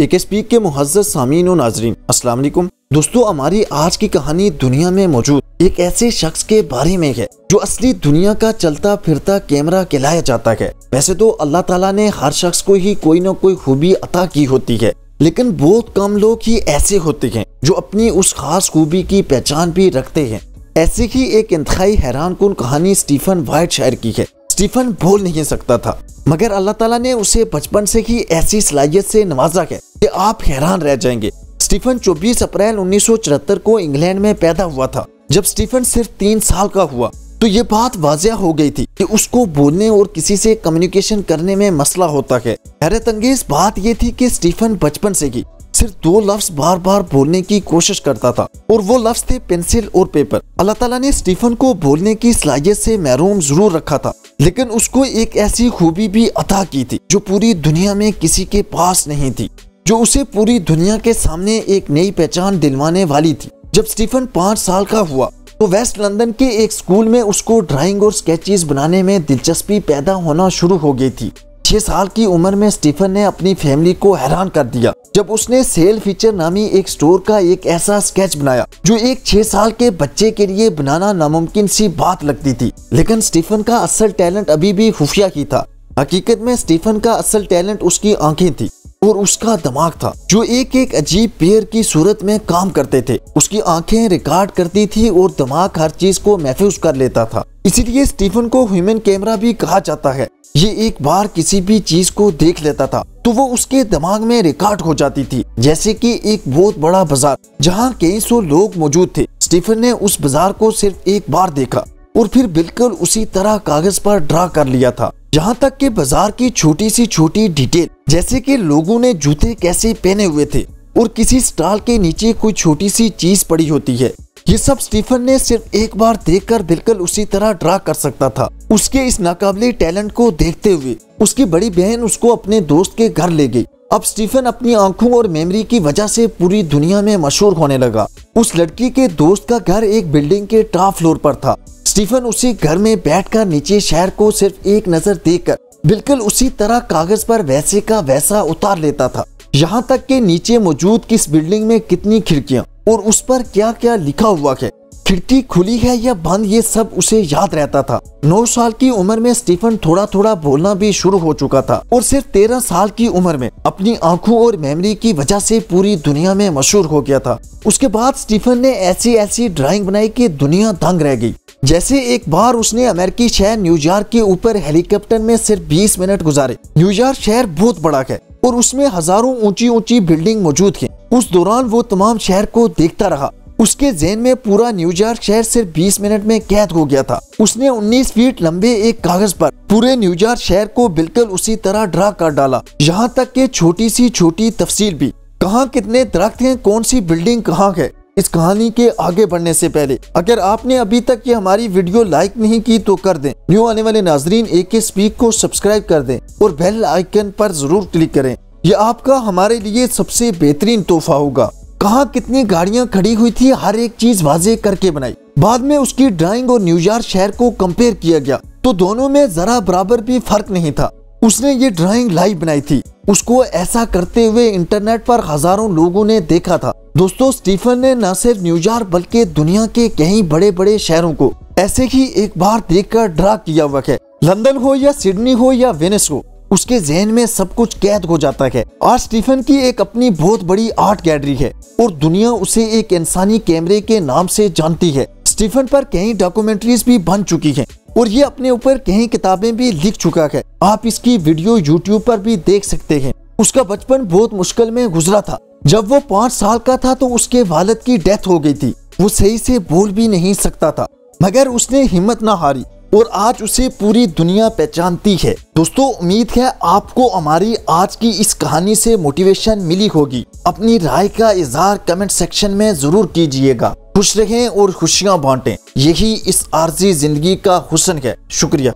एक स्पीक के मुहज़्ज़ज़ सामीन और नाज़रीन, अस्सलाम वालेकुम। दोस्तों, हमारी आज की कहानी दुनिया में मौजूद एक ऐसे शख्स के बारे में है जो असली दुनिया का चलता फिरता कैमरा कहलाया जाता है। वैसे तो अल्लाह ताला ने हर शख्स को ही कोई न कोई खूबी अता की होती है, लेकिन बहुत कम लोग ही ऐसे होते हैं जो अपनी उस खास खूबी की पहचान भी रखते हैं। ऐसी ही एक इंतहाई हैरान कुन कहानी स्टीफन वाइटशायर की है। स्टीफन बोल नहीं सकता था, मगर अल्लाह ताला ने उसे बचपन से ही ऐसी सलाहियत से नवाजा है कि आप हैरान रह जाएंगे। स्टीफन 24 अप्रैल 1974 को इंग्लैंड में पैदा हुआ था। जब स्टीफन सिर्फ 3 साल का हुआ तो ये बात वाज़ेह हो गई थी कि उसको बोलने और किसी से कम्युनिकेशन करने में मसला होता है। हैरत अंगेज बात ये थी कि स्टीफन बचपन से ही सिर्फ 2 लफ्ज बार बार बोलने की कोशिश करता था, और वो लफ्ज थे पेंसिल और पेपर। अल्लाह ताला ने स्टीफन को बोलने की सलाहियत से महरूम जरूर रखा था, लेकिन उसको एक ऐसी खूबी भी अता की थी जो पूरी दुनिया में किसी के पास नहीं थी, जो उसे पूरी दुनिया के सामने एक नई पहचान दिलवाने वाली थी। जब स्टीफन 5 साल का हुआ तो वेस्ट लंदन के एक स्कूल में उसको ड्राइंग और स्केचेस बनाने में दिलचस्पी पैदा होना शुरू हो गई थी। 6 साल की उम्र में स्टीफन ने अपनी फैमिली को हैरान कर दिया जब उसने सेल फीचर नामी एक स्टोर का एक ऐसा स्केच बनाया जो एक 6 साल के बच्चे के लिए बनाना नामुमकिन सी बात लगती थी। लेकिन स्टीफन का असल टैलेंट अभी भी खुफिया ही था। हकीकत में स्टीफन का असल टैलेंट उसकी आंखें थी और उसका दिमाग था, जो एक एक अजीब पेयर की सूरत में काम करते थे। उसकी आंखें रिकॉर्ड करती थी और दिमाग हर चीज को महफूज कर लेता था। इसीलिए स्टीफन को ह्यूमन कैमरा भी कहा जाता है। ये एक बार किसी भी चीज को देख लेता था तो वो उसके दिमाग में रिकॉर्ड हो जाती थी, जैसे कि एक बहुत बड़ा बाजार जहाँ कई सौ लोग मौजूद थे। स्टीफन ने उस बाजार को सिर्फ एक बार देखा और फिर बिल्कुल उसी तरह कागज पर ड्रा कर लिया था, जहाँ तक कि बाजार की छोटी सी छोटी डिटेल, जैसे कि लोगों ने जूते कैसे पहने हुए थे और किसी स्टॉल के नीचे कोई छोटी सी चीज पड़ी होती है, ये सब स्टीफन ने सिर्फ एक बार देखकर बिल्कुल उसी तरह ड्रा कर सकता था। उसके इस नाकाबिले टैलेंट को देखते हुए उसकी बड़ी बहन उसको अपने दोस्त के घर ले गई। अब स्टीफन अपनी आंखों और मेमोरी की वजह से पूरी दुनिया में मशहूर होने लगा। उस लड़की के दोस्त का घर एक बिल्डिंग के टॉप फ्लोर पर था। स्टीफन उसी घर में बैठकर नीचे शहर को सिर्फ एक नजर देखकर बिल्कुल उसी तरह कागज पर वैसे का वैसा उतार लेता था, यहाँ तक कि नीचे मौजूद किस बिल्डिंग में कितनी खिड़कियां और उस पर क्या क्या लिखा हुआ है, खिड़की खुली है या बंद, ये सब उसे याद रहता था। 9 साल की उम्र में स्टीफन थोड़ा थोड़ा बोलना भी शुरू हो चुका था और सिर्फ 13 साल की उम्र में अपनी आंखों और मेमोरी की वजह से पूरी दुनिया में मशहूर हो गया था। उसके बाद स्टीफन ने ऐसी ऐसी ड्राइंग बनाई कि दुनिया दंग रह गई। जैसे एक बार उसने अमेरिकी शहर न्यूयॉर्क के ऊपर हेलीकॉप्टर में सिर्फ 20 मिनट गुजारे। न्यूयॉर्क शहर बहुत बड़ा है और उसमें हजारों ऊंची ऊंची बिल्डिंग मौजूद हैं। उस दौरान वो तमाम शहर को देखता रहा। उसके ज़हन में पूरा न्यूयॉर्क शहर सिर्फ 20 मिनट में कैद हो गया था। उसने 19 फीट लंबे एक कागज पर पूरे न्यूयॉर्क शहर को बिल्कुल उसी तरह ड्रा कर डाला, यहाँ तक कि छोटी सी छोटी तफसील भी, कहाँ कितने दरख्त हैं, कौन सी बिल्डिंग कहाँ है। इस कहानी के आगे बढ़ने से पहले अगर आपने अभी तक ये हमारी वीडियो लाइक नहीं की तो कर दें। न्यू आने वाले नाजरीन AK स्पीक को सब्सक्राइब कर दें और बेल आइकन पर जरूर क्लिक करें। ये आपका हमारे लिए सबसे बेहतरीन तोहफा होगा। कहाँ कितनी गाड़ियाँ खड़ी हुई थी, हर एक चीज वाजे करके बनाई। बाद में उसकी ड्राइंग और न्यूयॉर्क शहर को कंपेयर किया गया तो दोनों में जरा बराबर भी फर्क नहीं था। उसने ये ड्राइंग लाइव बनाई थी। उसको ऐसा करते हुए इंटरनेट पर हजारों लोगों ने देखा था। दोस्तों, स्टीफन ने न सिर्फ न्यूयॉर्क बल्कि दुनिया के कई बड़े बड़े शहरों को ऐसे ही एक बार देखकर ड्रा किया हुआ है। लंदन हो या सिडनी हो या वेनिस हो, उसके जहन में सब कुछ कैद हो जाता है। आज स्टीफन की एक अपनी बहुत बड़ी आर्ट गैलरी है और दुनिया उसे एक इंसानी कैमरे के नाम से जानती है। स्टीफन पर कई डॉक्यूमेंट्रीज भी बन चुकी हैं और ये अपने ऊपर कई किताबें भी लिख चुका है। आप इसकी वीडियो YouTube पर भी देख सकते हैं। उसका बचपन बहुत मुश्किल में गुजरा था। जब वो 5 साल का था तो उसके वालिद की डेथ हो गई थी। वो सही से बोल भी नहीं सकता था, मगर उसने हिम्मत ना हारी और आज उसे पूरी दुनिया पहचानती है। दोस्तों, उम्मीद है आपको हमारी आज की इस कहानी से मोटिवेशन मिली होगी। अपनी राय का इजहार कमेंट सेक्शन में जरूर कीजिएगा। खुश रहें और खुशियां बांटें, यही इस आर्जी जिंदगी का हुस्न है। शुक्रिया।